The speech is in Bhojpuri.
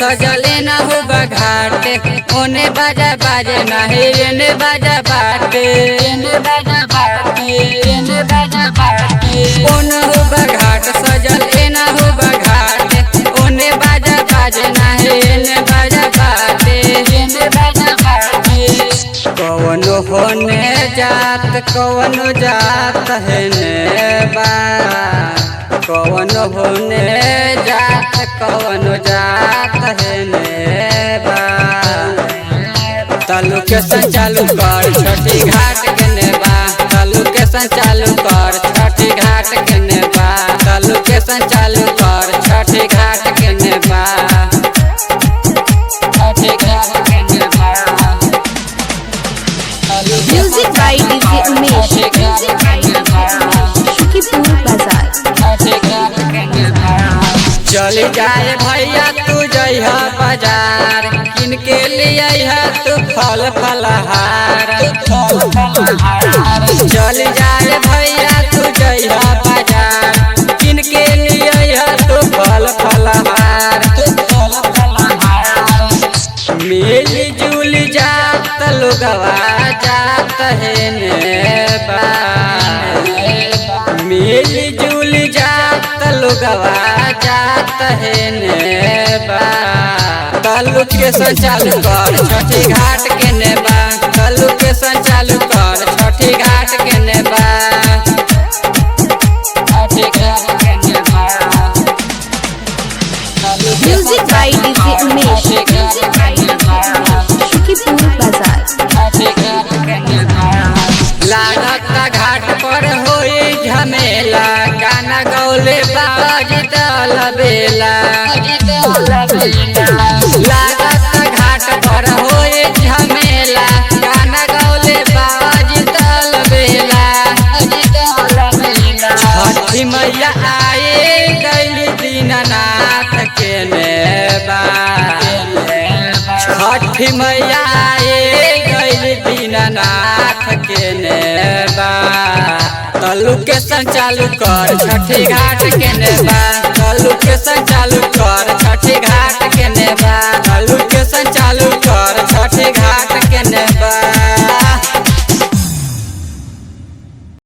सजले न हो घाटे ओने बाजा बाजे नहीं एने बाजा बाटे ओने हो घाट सजले न हो घाटे ओने बाजा बाजे नहीं एने बाजा बाटे कवनो होने जात कवनो जात है ने बा कवनो होने जात कवनो जात है ने बा तालु के संचालू कर छठी घाट के नेबा तालु के संचालू कर छठी घाट के नेबा तालु के संचालू कर छठी घाट के नेबा छठी घाट के नेबा music by DJ Umesh Shukipur Bazar. चली जाए भैया तू जइहा बाजार किन के लिए तू फल फलहार चली जाए भैया तू जइहा बाजार किन के लिए तू फल फलहार मिल जुल जात लोगवा जात है ने बा मिल जुल जात लोगवा जात है ने बा तालु के संचालू कर छठी घाट के नेबा तालु के संचालू कर छठी घाट के नेबा छठी घाट के नेबा music by DJ Umesh Shukipur Bazar. लागत घाट पर होई झमेला गाना गौले बाज दल बेला लागत घाट पर होई झमेला गाना गौले बाज दल बेला छठी मैया आए गइल दीननाथ के नेबा छठी मैया आए गइल दीननाथ के नेबा तालु के संचालू कर छठी घाट के नेबा